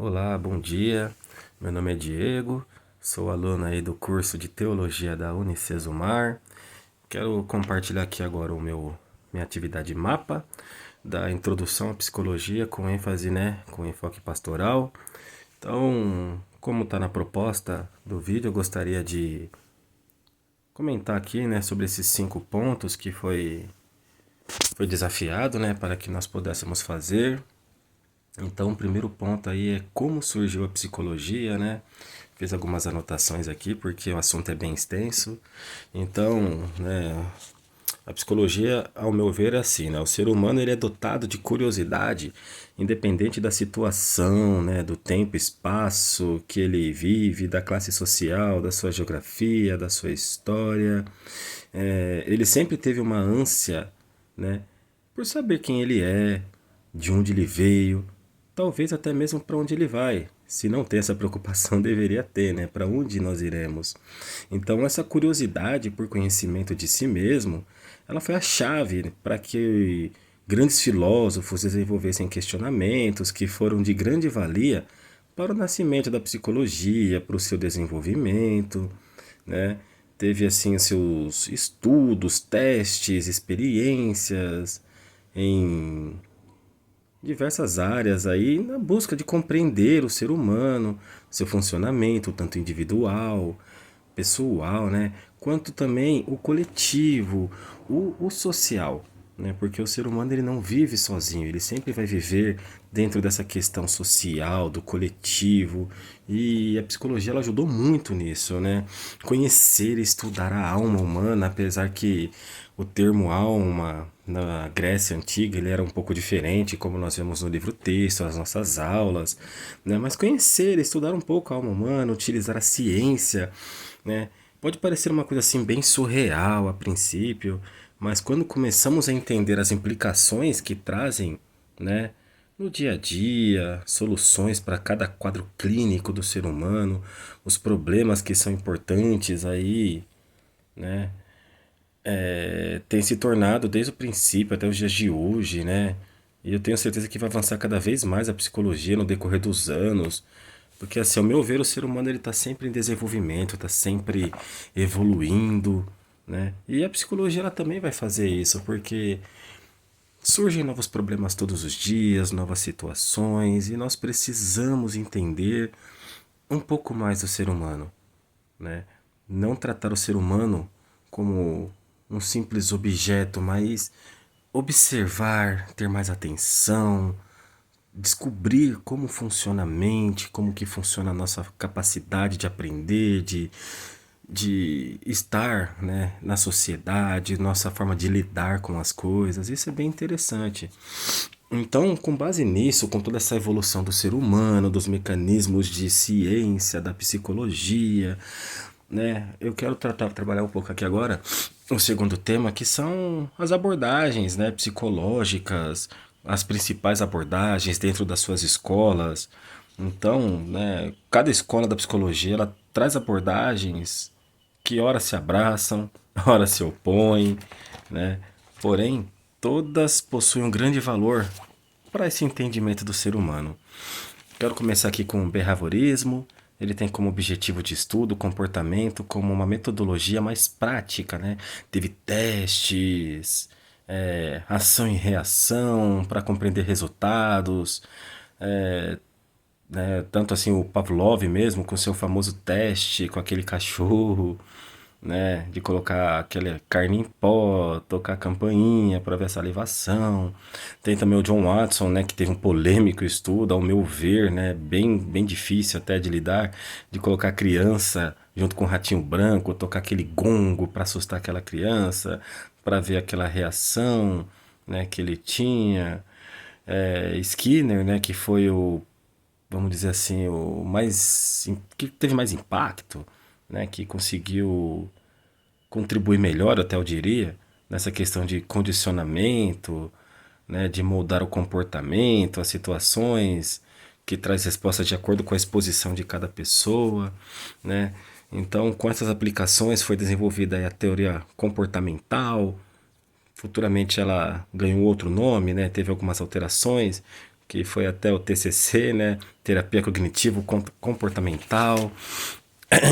Olá, bom dia. Meu nome é Diego, sou aluno aí do curso de Teologia da Unicesumar. Quero compartilhar aqui agora minha atividade mapa da introdução à psicologia com ênfase, com enfoque pastoral. Então, como está na proposta do vídeo, eu gostaria de comentar aqui, sobre esses 5 pontos que foi desafiado, para que nós pudéssemos fazer. Então, o primeiro ponto aí é como surgiu a psicologia, Fiz algumas anotações aqui porque o assunto é bem extenso. Então, a psicologia, ao meu ver, é assim, O ser humano ele é dotado de curiosidade, independente da situação, do tempo, espaço que ele vive, da classe social, da sua geografia, da sua história. Ele sempre teve uma ânsia, por saber quem ele é, de onde ele veio, talvez até mesmo para onde ele vai. Se não tem essa preocupação, deveria ter, Para onde nós iremos? Então, essa curiosidade por conhecimento de si mesmo, ela foi a chave para que grandes filósofos desenvolvessem questionamentos que foram de grande valia para o nascimento da psicologia, para o seu desenvolvimento, Teve assim os seus estudos, testes, experiências em diversas áreas aí na busca de compreender o ser humano, seu funcionamento, tanto individual, pessoal, quanto também o coletivo, o social, porque o ser humano ele não vive sozinho, ele sempre vai viver dentro dessa questão social, do coletivo, e a psicologia ela ajudou muito nisso, Conhecer e estudar a alma humana, apesar que o termo alma na Grécia Antiga ele era um pouco diferente, como nós vemos no livro texto, nas nossas aulas, Mas conhecer, estudar um pouco a alma humana, utilizar a ciência, Pode parecer uma coisa assim bem surreal a princípio, mas quando começamos a entender as implicações que trazem, no dia a dia, soluções para cada quadro clínico do ser humano, os problemas que são importantes aí, né? Tem se tornado desde o princípio até os dias de hoje, E eu tenho certeza que vai avançar cada vez mais a psicologia no decorrer dos anos, porque assim, ao meu ver, o ser humano ele está sempre em desenvolvimento, está sempre evoluindo, E a psicologia ela também vai fazer isso, porque surgem novos problemas todos os dias, novas situações, e nós precisamos entender um pouco mais do ser humano, Não tratar o ser humano como um simples objeto, mas observar, ter mais atenção, descobrir como funciona a mente, como que funciona a nossa capacidade de aprender, de estar, na sociedade, nossa forma de lidar com as coisas. Isso é bem interessante. Então, com base nisso, com toda essa evolução do ser humano, dos mecanismos de ciência, da psicologia, eu quero trabalhar um pouco aqui agora o segundo tema, que são as abordagens, psicológicas, as principais abordagens dentro das suas escolas. Então, cada escola da psicologia ela traz abordagens que ora se abraçam, ora se opõem, Porém, todas possuem um grande valor para esse entendimento do ser humano. Quero começar aqui com o behaviorismo. Ele tem como objetivo de estudo o comportamento como uma metodologia mais prática, Teve testes, ação e reação para compreender resultados, tanto assim o Pavlov mesmo com seu famoso teste com aquele cachorro, de colocar aquela carne em pó, tocar a campainha para ver a salivação. Tem também o John Watson, que teve um polêmico estudo, ao meu ver, bem difícil até de lidar, de colocar a criança junto com o ratinho branco, tocar aquele gongo para assustar aquela criança, para ver aquela reação, que ele tinha. Skinner, que foi o, vamos dizer assim, o mais que teve mais impacto, que conseguiu contribuir melhor, até eu diria, nessa questão de condicionamento, de moldar o comportamento, as situações, que traz resposta de acordo com a exposição de cada pessoa, Então, com essas aplicações foi desenvolvida aí a teoria comportamental. Futuramente ela ganhou outro nome, teve algumas alterações, que foi até o TCC, né? Terapia cognitivo-comportamental.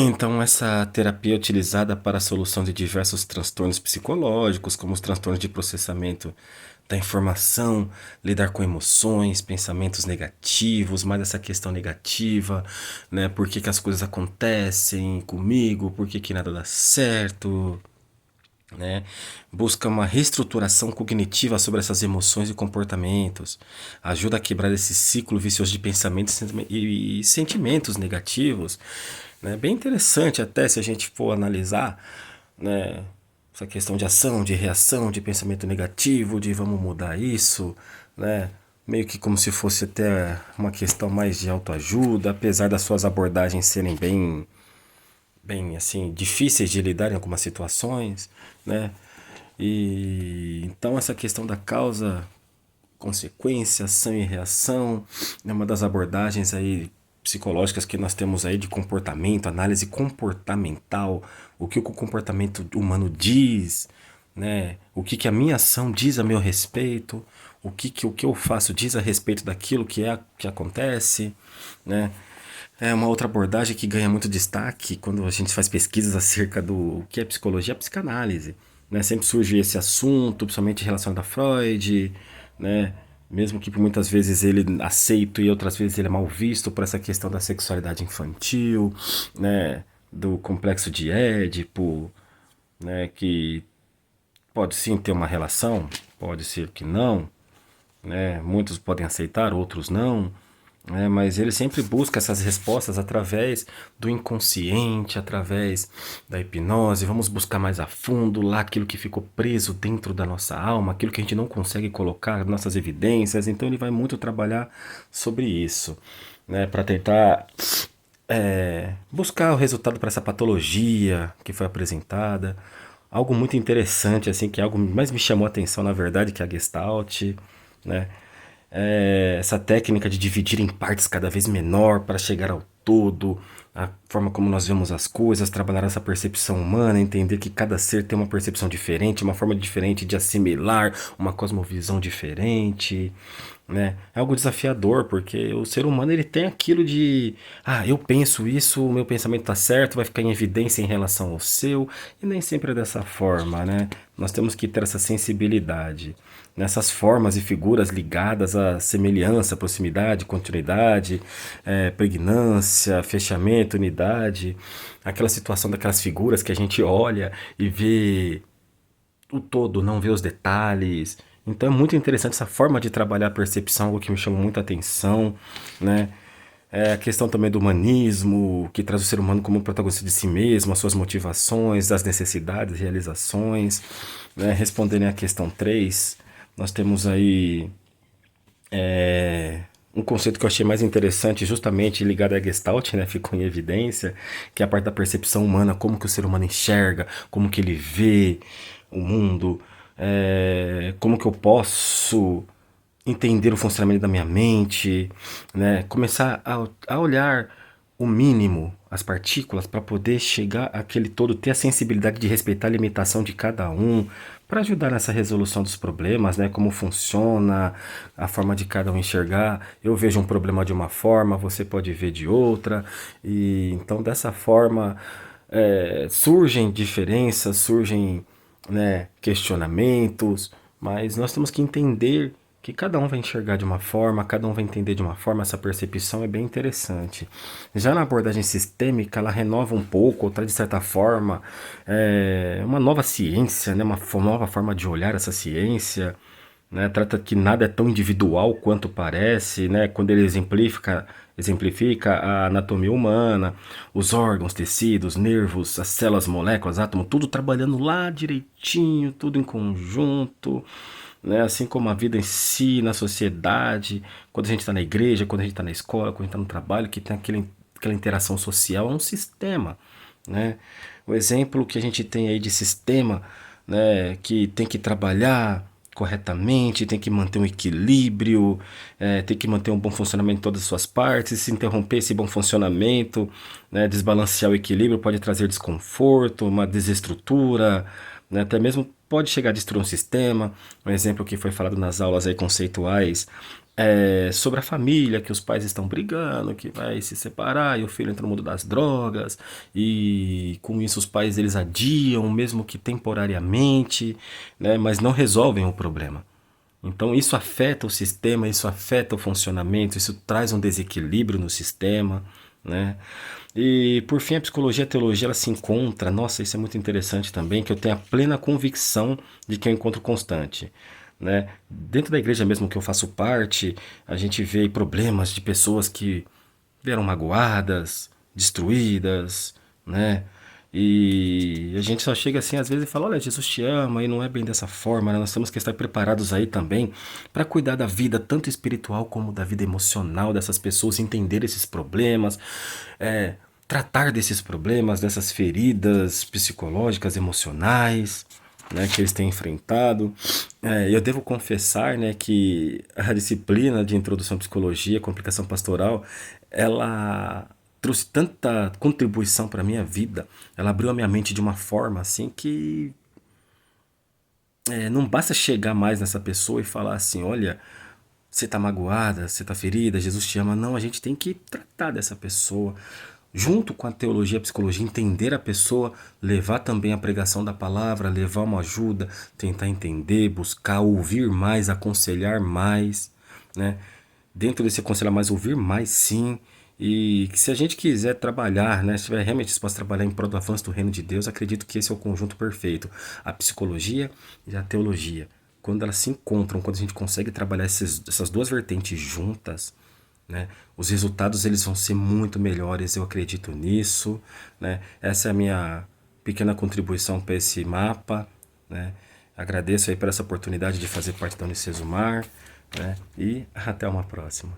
Então, essa terapia é utilizada para a solução de diversos transtornos psicológicos, como os transtornos de processamento da informação, lidar com emoções, pensamentos negativos, mais essa questão negativa, né? Por que que as coisas acontecem comigo, por que que nada dá certo, né? Busca uma reestruturação cognitiva sobre essas emoções e comportamentos, ajuda a quebrar esse ciclo vicioso de pensamentos e sentimentos negativos, né? Bem interessante até se a gente for analisar, né? Essa questão de ação, de reação, de pensamento negativo, de vamos mudar isso, né? Meio que como se fosse até uma questão mais de autoajuda, apesar das suas abordagens serem bem assim, difíceis de lidar em algumas situações, né? E então essa questão da causa, consequência, ação e reação é uma das abordagens aí psicológicas que nós temos aí de comportamento, análise comportamental, o que o comportamento humano diz, né? O que que a minha ação diz a meu respeito, o que eu faço diz a respeito daquilo que acontece, né? É uma outra abordagem que ganha muito destaque quando a gente faz pesquisas acerca do que é psicologia, a psicanálise, né? Sempre surge esse assunto, principalmente relacionado a Freud, né? Mesmo que por muitas vezes ele aceito e outras vezes ele é mal visto por essa questão da sexualidade infantil, né? Do complexo de Édipo, né? Que pode sim ter uma relação, pode ser que não, né? Muitos podem aceitar, outros não, né? Mas ele sempre busca essas respostas através do inconsciente, através da hipnose. Vamos buscar mais a fundo lá aquilo que ficou preso dentro da nossa alma, aquilo que a gente não consegue colocar, nossas evidências. Então ele vai muito trabalhar sobre isso, né? Para tentar buscar o resultado para essa patologia que foi apresentada. Algo muito interessante, assim, que é algo que mais me chamou a atenção, na verdade, que é a Gestalt, né? Essa técnica de dividir em partes cada vez menor para chegar ao todo, a forma como nós vemos as coisas, trabalhar essa percepção humana, entender que cada ser tem uma percepção diferente, uma forma diferente de assimilar, uma cosmovisão diferente, né? É algo desafiador, porque o ser humano ele tem aquilo de, eu penso isso, o meu pensamento está certo, vai ficar em evidência em relação ao seu, e nem sempre é dessa forma, né? Nós temos que ter essa sensibilidade nessas formas e figuras ligadas à semelhança, proximidade, continuidade, pregnância, fechamento, unidade, aquela situação daquelas figuras que a gente olha e vê o todo, não vê os detalhes. Então é muito interessante essa forma de trabalhar a percepção, algo que me chama muita atenção, né? É a questão também do humanismo, que traz o ser humano como protagonista de si mesmo, as suas motivações, as necessidades, realizações, né? Respondendo à questão 3, nós temos aí um conceito que eu achei mais interessante, justamente ligado à Gestalt, né? Ficou em evidência, que é a parte da percepção humana, como que o ser humano enxerga, como que ele vê o mundo, como que eu posso entender o funcionamento da minha mente, né? Começar a olhar o mínimo, as partículas, para poder chegar àquele todo, ter a sensibilidade de respeitar a limitação de cada um, para ajudar nessa resolução dos problemas, né? Como funciona, a forma de cada um enxergar. Eu vejo um problema de uma forma, você pode ver de outra, e então dessa forma surgem diferenças, surgem, né, questionamentos, mas nós temos que entender que cada um vai enxergar de uma forma, cada um vai entender de uma forma, essa percepção é bem interessante. Já na abordagem sistêmica, ela renova um pouco, ou traz de certa forma uma nova ciência, né, uma nova forma de olhar essa ciência, né, trata que nada é tão individual quanto parece, né, quando ele exemplifica a anatomia humana, os órgãos, tecidos, nervos, as células, moléculas, átomos, tudo trabalhando lá direitinho, tudo em conjunto, né? Assim como a vida em si, na sociedade, quando a gente está na igreja, quando a gente está na escola, quando a gente está no trabalho, que tem aquela interação social, é um sistema, né? O exemplo que a gente tem aí de sistema, né, que tem que trabalhar corretamente, tem que manter um equilíbrio, tem que manter um bom funcionamento em todas as suas partes. Se interromper esse bom funcionamento, né, desbalancear o equilíbrio pode trazer desconforto, uma desestrutura, né, até mesmo pode chegar a destruir um sistema. Um exemplo que foi falado nas aulas aí conceituais sobre a família, que os pais estão brigando, que vai se separar e o filho entra no mundo das drogas e com isso os pais eles adiam, mesmo que temporariamente, né, mas não resolvem o problema. Então isso afeta o sistema, isso afeta o funcionamento, isso traz um desequilíbrio no sistema, né? E por fim a psicologia e a teologia ela se encontra, nossa, isso é muito interessante também, que eu tenho a plena convicção de que é um encontro constante, né? Dentro da igreja mesmo que eu faço parte, a gente vê problemas de pessoas que vieram magoadas, destruídas, né? E a gente só chega assim às vezes e fala: olha, Jesus te ama, e não é bem dessa forma, né? Nós temos que estar preparados aí também para cuidar da vida, tanto espiritual como da vida emocional dessas pessoas, entender esses problemas, tratar desses problemas, dessas feridas psicológicas, emocionais, né, que eles têm enfrentado. Eu devo confessar, né, que a disciplina de introdução à psicologia, complicação pastoral, ela trouxe tanta contribuição para a minha vida, ela abriu a minha mente de uma forma assim que não basta chegar mais nessa pessoa e falar assim, olha, você tá magoada, você tá ferida, Jesus te ama. Não, a gente tem que tratar dessa pessoa. Junto com a teologia, a psicologia, entender a pessoa, levar também a pregação da palavra, levar uma ajuda, tentar entender, buscar, ouvir mais, aconselhar mais, né? Dentro desse aconselhar mais, ouvir mais sim. E que se a gente quiser trabalhar, né, se estiver realmente disposto a trabalhar em prol do avanço do reino de Deus, acredito que esse é o conjunto perfeito. A psicologia e a teologia. Quando elas se encontram, quando a gente consegue trabalhar essas duas vertentes juntas, né, os resultados eles vão ser muito melhores, eu acredito nisso, né? Essa é a minha pequena contribuição para esse mapa, né? Agradeço aí por essa oportunidade de fazer parte da Unicesumar, né? E até uma próxima.